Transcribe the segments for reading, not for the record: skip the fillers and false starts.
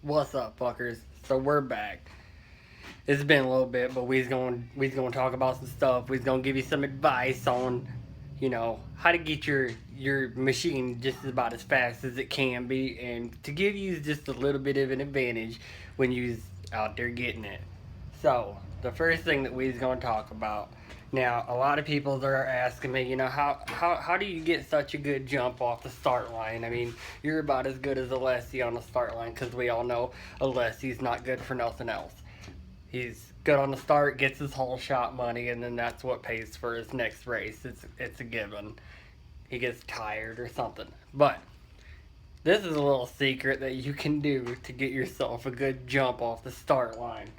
What's up, fuckers? So we're back. It's been a little bit, but we's gonna talk about some stuff. We's gonna give you some advice on, how to get your machine just about as fast as it can be, and to give you just a little bit of an advantage when you's out there getting it. So the first thing that we's gonna talk about. Now, a lot of people are asking me, how do you get such a good jump off the start line? I mean, you're about as good as Alessi on the start line because we all know Alessi's not good for nothing else. He's good on the start, gets his whole shot money, and then that's what pays for his next race. It's a given. He gets tired or something. But this is a little secret that you can do to get yourself a good jump off the start line.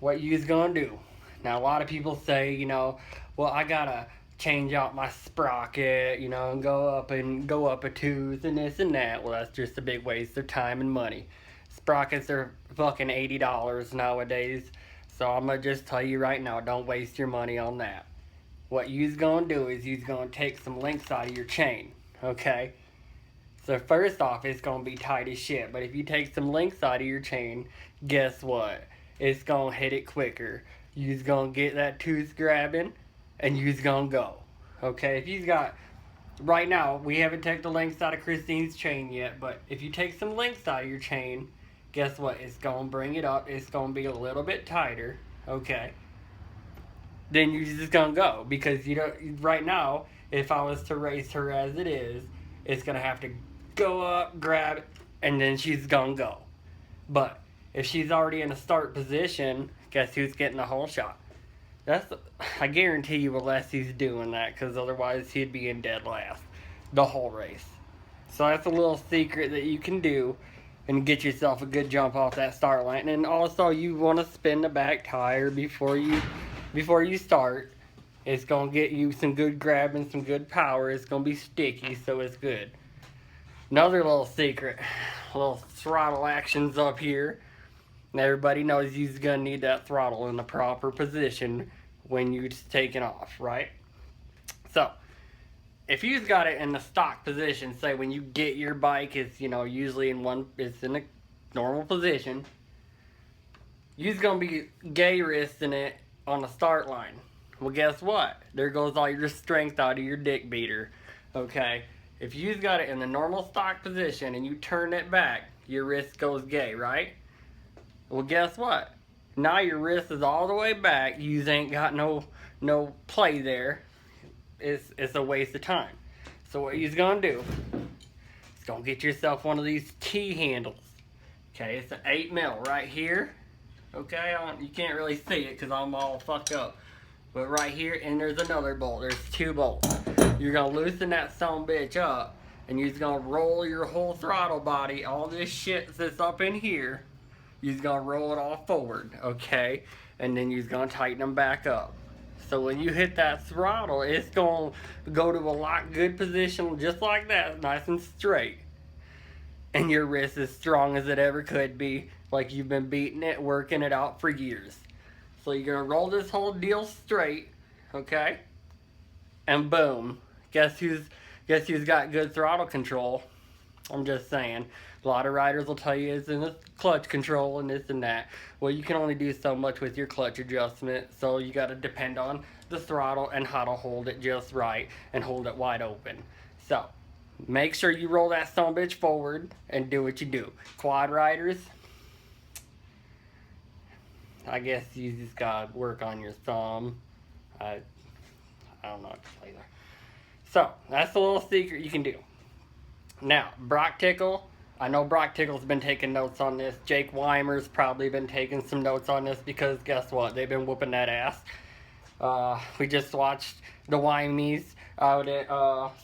What you's gonna do? Now, a lot of people say, well, I gotta change out my sprocket, and go up a tooth and this and that. Well, that's just a big waste of time and money. Sprockets are fucking $80 nowadays. So I'm gonna just tell you right now, don't waste your money on that. What you's gonna do is you's gonna take some links out of your chain, okay? So first off, it's gonna be tight as shit. But if you take some links out of your chain, guess what? It's gonna hit it quicker. You's gonna get that tooth grabbing, and you's gonna go. Okay, if you've got right now, we haven't taken the links out of Christine's chain yet, but if you take some links out of your chain, guess what? It's gonna bring it up. It's gonna be a little bit tighter. Okay. Then you're just gonna go because right now, if I was to race her as it is, it's gonna have to go up, grab it, and then she's gonna go. But if she's already in a start position, guess who's getting the whole shot? I guarantee you, Alessi's doing that because otherwise he'd be in dead last the whole race. So that's a little secret that you can do and get yourself a good jump off that start line. And also, you want to spin the back tire before you start. It's gonna get you some good grab and some good power. It's gonna be sticky, so it's good. Another little secret, little throttle actions up here. And everybody knows you're gonna need that throttle in the proper position when you're taking off, right? So, if you've got it in the stock position, say when you get your bike, it's usually it's in a normal position. You're gonna be gay wristing it on the start line. Well, guess what? There goes all your strength out of your dick beater. Okay, if you've got it in the normal stock position and you turn it back, your wrist goes gay, right? Well, guess what? Now your wrist is all the way back. You ain't got no play there. It's a waste of time. So what you's gonna do is gonna get yourself one of these T handles. Okay, it's an 8mm right here. Okay, you can't really see it because I'm all fucked up. But right here, and there's another bolt. There's 2 bolts. You're gonna loosen that son bitch up, and you're gonna roll your whole throttle body, all this shit that's up in here. You're gonna roll it all forward, okay? And then you're gonna tighten them back up. So when you hit that throttle, it's gonna go to a lock good position just like that, nice and straight. And your wrist is strong as it ever could be, like you've been beating it, working it out for years. So you're gonna roll this whole deal straight, okay? And boom, guess who's got good throttle control? I'm just saying. A lot of riders will tell you it's in the clutch control and this and that. Well, you can only do so much with your clutch adjustment, so you got to depend on the throttle and how to hold it just right and hold it wide open. So, make sure you roll that son bitch forward and do what you do. Quad riders, I guess you just got to work on your thumb. I don't know what to tell you there. So, that's a little secret you can do. Now, Brock Tickle. I know Brock Tickle's been taking notes on this. Jake Weimer's probably been taking some notes on this because guess what? They've been whooping that ass. We just watched the Wimeys out at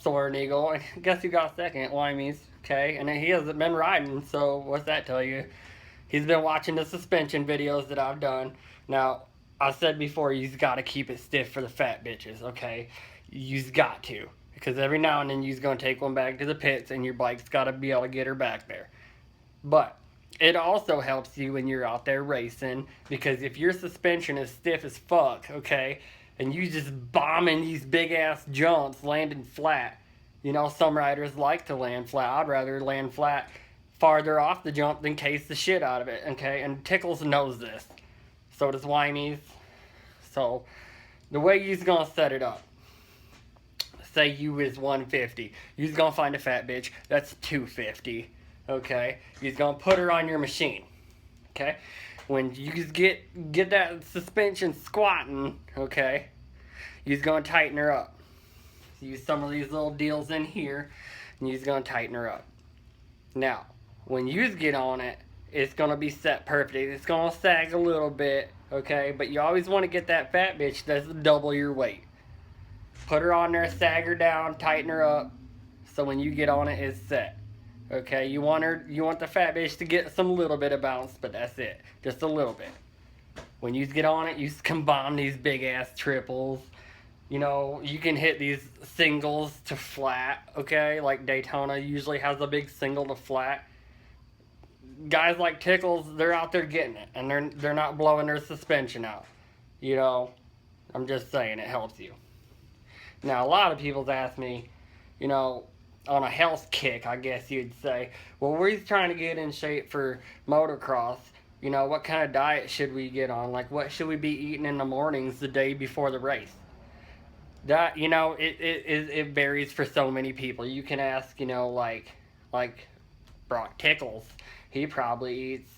Soaring Eagle. And guess who got second? Wimeys. Okay, and he hasn't been riding, so what's that tell you? He's been watching the suspension videos that I've done. Now, I said before, you've got to keep it stiff for the fat bitches, okay? You've got to. Because every now and then you're going to take one back to the pits and your bike's got to be able to get her back there. But it also helps you when you're out there racing because if your suspension is stiff as fuck, okay, and you just bombing these big ass jumps landing flat, some riders like to land flat. I'd rather land flat farther off the jump than case the shit out of it, okay? And Tickles knows this. So does Whimies. So, the way you's gonna set it up. Say you is 150. You's gonna find a fat bitch that's 250, okay? You's gonna put her on your machine, okay? When you get that suspension squatting, okay, you's gonna tighten her up. Use some of these little deals in here, and you's gonna tighten her up. Now, when you get on it, it's gonna be set perfectly. It's gonna sag a little bit, okay? But you always want to get that fat bitch that's double your weight. Put her on there, sag her down, tighten her up, so when you get on it, it's set. Okay, you want the fat bitch to get some little bit of bounce, but that's it, just a little bit. When you get on it, you combine these big ass triples. You know, you can hit these singles to flat, okay? Like Daytona usually has a big single to flat. Guys like Tickles, they're out there getting it, and they're not blowing their suspension out. You know, I'm just saying, it helps you. Now, a lot of people's asked me, you know, on a health kick, I guess you'd say, well, we're trying to get in shape for motocross. You know, what kind of diet should we get on? Like, what should we be eating in the mornings the day before the race? That, you know, it varies for so many people. You can ask, you know, like Brock Tickles. He probably eats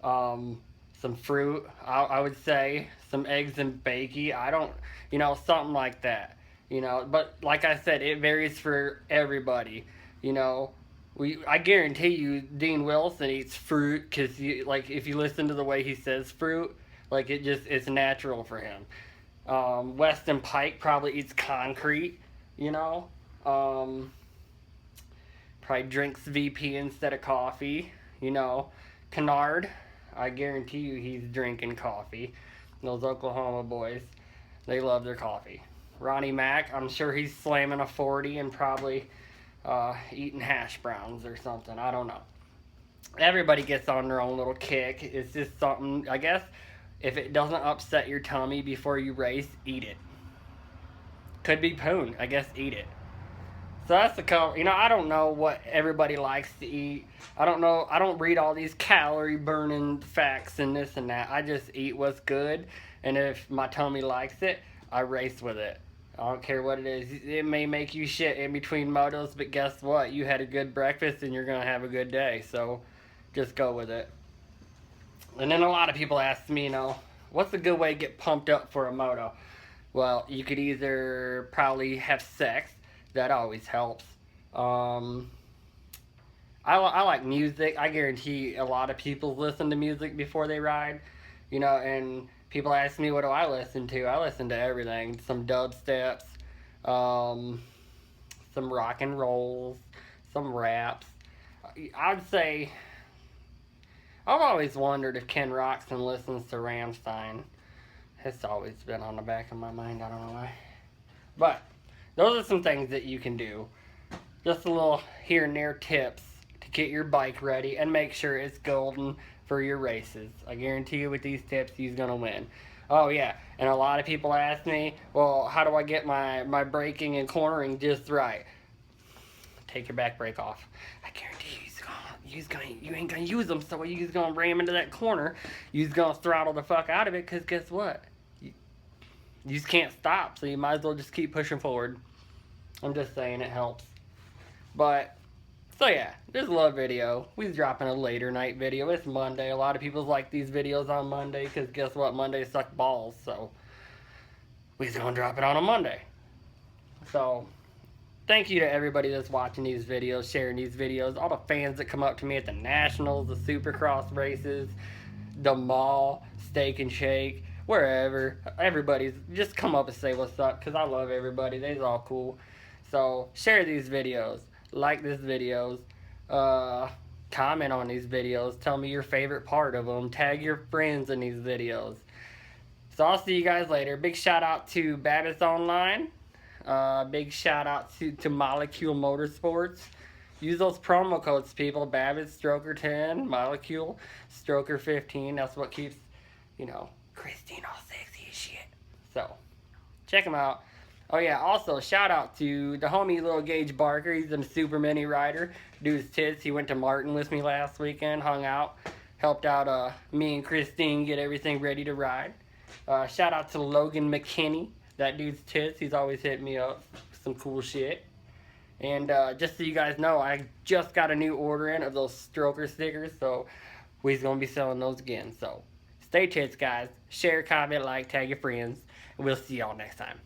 some fruit, I would say, some eggs and bacon. I don't, you know, something like that. You know, but like I said, it varies for everybody. You know, I guarantee you, Dean Wilson eats fruit because, like, if you listen to the way he says fruit, like, it's natural for him. Weston Pike probably eats concrete, you know. Probably drinks VP instead of coffee, you know. Kennard, I guarantee you he's drinking coffee. Those Oklahoma boys, they love their coffee. Ronnie Mack, I'm sure he's slamming a 40 and probably eating hash browns or something. I don't know. Everybody gets on their own little kick. It's just something, I guess, if it doesn't upset your tummy before you race, eat it. Could be poon. I guess eat it. So that's the color. You know, I don't know what everybody likes to eat. I don't know. I don't read all these calorie burning facts and this and that. I just eat what's good. And if my tummy likes it, I race with it. I don't care what it is. It may make you shit in between motos, but guess what? You had a good breakfast and you're going to have a good day. So just go with it. And then a lot of people ask me, you know, what's a good way to get pumped up for a moto? Well, you could either probably have sex. That always helps. I like music. I guarantee a lot of people listen to music before they ride. You know, and people ask me, what do I listen to? I listen to everything. Some dubsteps, some rock and rolls, some raps. I'd say, I've always wondered if Ken Roxon listens to Rammstein. It's always been on the back of my mind. I don't know why. But those are some things that you can do. Just a little here and there tips to get your bike ready and make sure it's golden for your races. I guarantee you with these tips, he's going to win. Oh, yeah. And a lot of people ask me, well, how do I get my braking and cornering just right? Take your back brake off. I guarantee you ain't going to use them, so you're going to ram into that corner. You're going to throttle the fuck out of it, because guess what? You just can't stop, so you might as well just keep pushing forward. I'm just saying it helps. But, so yeah, this is a little video. We're dropping a later night video. It's Monday. A lot of people like these videos on Monday, because guess what? Monday suck balls, so we're just going to drop it on a Monday. So, thank you to everybody that's watching these videos, sharing these videos, all the fans that come up to me at the Nationals, the Supercross races, the mall, Steak and Shake, wherever. Everybody's, just come up and say what's up, because I love everybody. They're all cool. So, share these videos, like these videos, comment on these videos, tell me your favorite part of them, tag your friends in these videos. So, I'll see you guys later. Big shout out to Babbitt's Online. Big shout out to Molecule Motorsports. Use those promo codes, people. Babbitt, Stroker10, Molecule, Stroker15. That's what keeps, you know, Christine all sexy as shit. So, check them out. Oh yeah, also shout out to the homie Little Gage Barker. He's a super mini rider. Dude's tits. He went to Martin with me last weekend, hung out, helped out me and Christine get everything ready to ride. Shout out to Logan McKinney. That dude's tits. He's always hitting me up with some cool shit. And just so you guys know, I just got a new order in of those Stroker stickers, so we're gonna be selling those again. So stay tits, guys. Share, comment, like, tag your friends, and we'll see y'all next time.